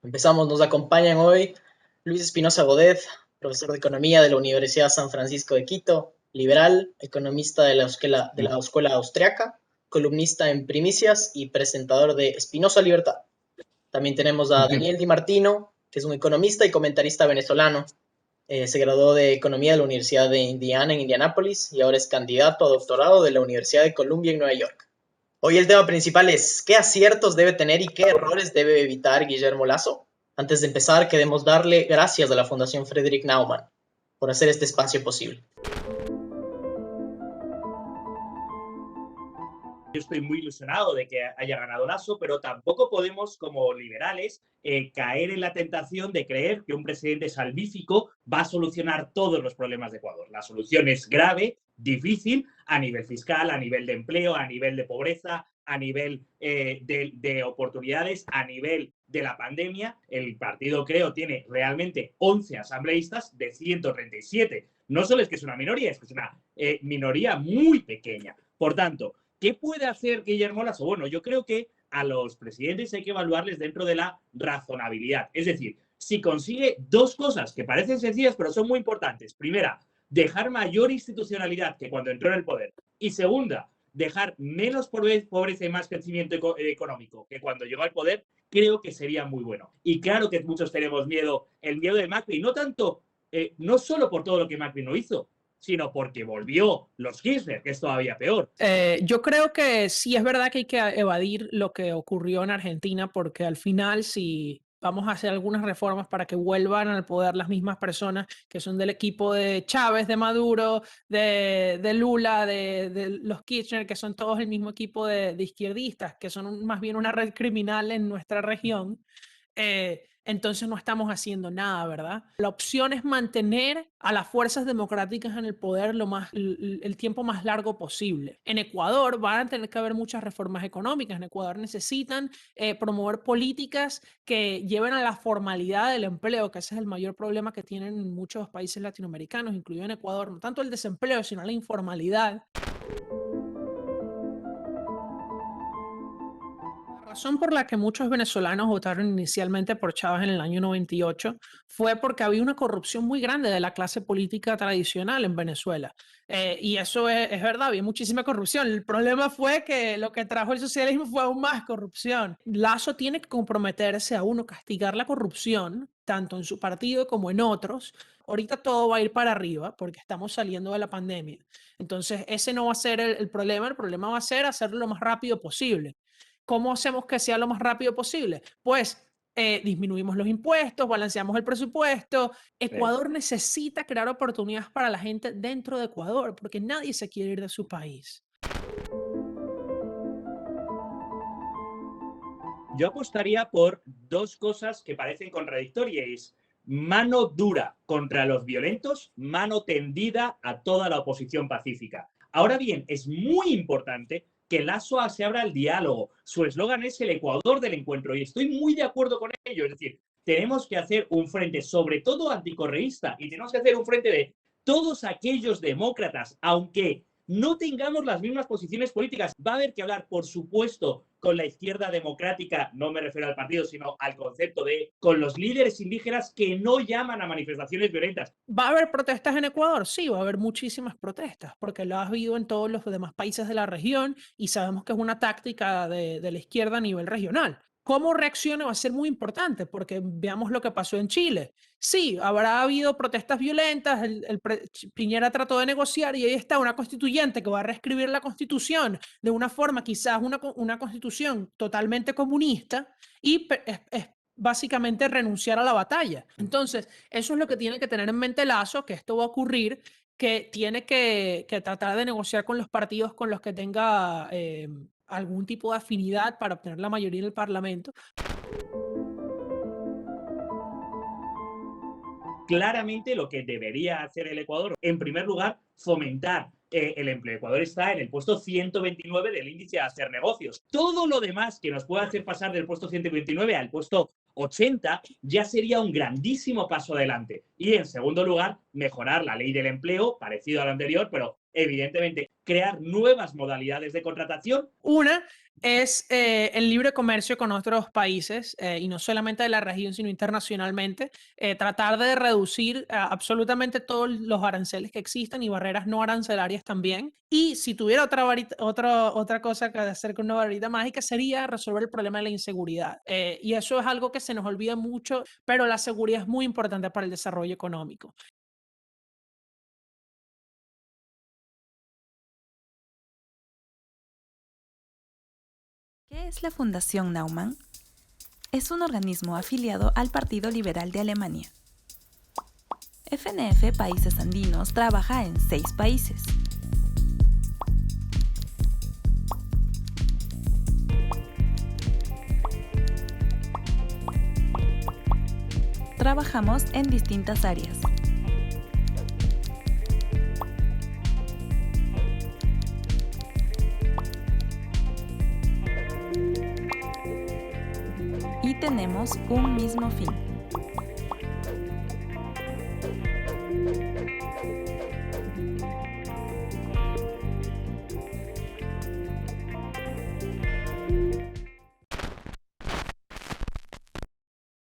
Empezamos, nos acompañan hoy Luis Espinosa Godet, profesor de Economía de la Universidad San Francisco de Quito, liberal, economista de la escuela austriaca, columnista en Primicias y presentador de Espinosa Libertad. También tenemos a Daniel Di Martino, que es un economista y comentarista venezolano. Se graduó de Economía de la Universidad de Indiana en Indianápolis y ahora es candidato a doctorado de la Universidad de Columbia en Nueva York. Hoy el tema principal es ¿qué aciertos debe tener y qué errores debe evitar Guillermo Lasso? Antes de empezar, queremos darle gracias a la Fundación Friedrich Naumann por hacer este espacio posible. Yo estoy muy ilusionado de que haya ganado Lasso, pero tampoco podemos, como liberales, caer en la tentación de creer que un presidente salvífico va a solucionar todos los problemas de Ecuador. La solución es grave, difícil, a nivel fiscal, a nivel de empleo, a nivel de pobreza, a nivel de oportunidades, a nivel de la pandemia. El partido, creo, tiene realmente 11 asambleístas de 137. No solo es que es una minoría, es que es una minoría muy pequeña. Por tanto, ¿qué puede hacer Guillermo Lasso? Bueno, yo creo que a los presidentes hay que evaluarles dentro de la razonabilidad. Es decir, si consigue dos cosas que parecen sencillas pero son muy importantes. Primera, dejar mayor institucionalidad que cuando entró en el poder. Y segunda, dejar menos pobreza y más crecimiento económico que cuando llegó al poder, creo que sería muy bueno. Y claro que muchos tenemos miedo, el miedo de Macri, no tanto, no solo por todo lo que Macri no hizo, sino porque volvió los Kirchner, que es todavía peor. Yo creo que sí es verdad que hay que evadir lo que ocurrió en Argentina, porque al final, si vamos a hacer algunas reformas para que vuelvan al poder las mismas personas que son del equipo de Chávez, de Maduro, de Lula, de los Kirchner, que son todos el mismo equipo de izquierdistas, que son más bien una red criminal en nuestra región, entonces no estamos haciendo nada, ¿verdad? La opción es mantener a las fuerzas democráticas en el poder el tiempo más largo posible. En Ecuador van a tener que haber muchas reformas económicas. En Ecuador necesitan promover políticas que lleven a la formalidad del empleo, que ese es el mayor problema que tienen muchos países latinoamericanos, incluido en Ecuador. No tanto el desempleo, sino la informalidad. La razón por la que muchos venezolanos votaron inicialmente por Chávez en el año 98 fue porque había una corrupción muy grande de la clase política tradicional en Venezuela. Y eso es verdad, había muchísima corrupción. El problema fue que lo que trajo el socialismo fue aún más corrupción. Lasso tiene que comprometerse a uno, castigar la corrupción, tanto en su partido como en otros. Ahorita todo va a ir para arriba porque estamos saliendo de la pandemia. Entonces, ese no va a ser el problema va a ser hacerlo lo más rápido posible. ¿Cómo hacemos que sea lo más rápido posible? Pues disminuimos los impuestos, balanceamos el presupuesto. Ecuador necesita crear oportunidades para la gente dentro de Ecuador, porque nadie se quiere ir de su país. Yo apostaría por dos cosas que parecen contradictorias. Mano dura contra los violentos, mano tendida a toda la oposición pacífica. Ahora bien, es muy importante que Lasso se abra al diálogo. Su eslogan es el Ecuador del encuentro y estoy muy de acuerdo con ello. Es decir, tenemos que hacer un frente sobre todo anticorreísta y tenemos que hacer un frente de todos aquellos demócratas, aunque no tengamos las mismas posiciones políticas. Va a haber que hablar, por supuesto, con la izquierda democrática, no me refiero al partido, sino al concepto de con los líderes indígenas que no llaman a manifestaciones violentas. ¿Va a haber protestas en Ecuador? Sí, va a haber muchísimas protestas, porque lo ha habido en todos los demás países de la región y sabemos que es una táctica de la izquierda a nivel regional. ¿Cómo reacciona? Va a ser muy importante, porque veamos lo que pasó en Chile. Sí, habrá habido protestas violentas, Piñera trató de negociar y ahí está una constituyente que va a reescribir la constitución de una forma, quizás una constitución totalmente comunista y es básicamente renunciar a la batalla. Entonces, eso es lo que tiene que tener en mente Lasso, que esto va a ocurrir, que tiene que tratar de negociar con los partidos con los que tenga algún tipo de afinidad para obtener la mayoría en el Parlamento. Claramente lo que debería hacer el Ecuador, en primer lugar, fomentar el empleo. Ecuador está en el puesto 129 del índice de hacer negocios. Todo lo demás que nos pueda hacer pasar del puesto 129 al puesto 80 ya sería un grandísimo paso adelante. Y en segundo lugar, mejorar la ley del empleo, parecido a la anterior, pero evidentemente crear nuevas modalidades de contratación. Una, es el libre comercio con otros países, y no solamente de la región, sino internacionalmente. Tratar de reducir absolutamente todos los aranceles que existen y barreras no arancelarias también. Y si tuviera otra cosa que hacer con una varita mágica, sería resolver el problema de la inseguridad. Y eso es algo que se nos olvida mucho, pero la seguridad es muy importante para el desarrollo económico. ¿Qué es la Fundación Naumann? Es un organismo afiliado al Partido Liberal de Alemania. FNF Países Andinos trabaja en 6 países. Trabajamos en distintas áreas. Y tenemos un mismo fin: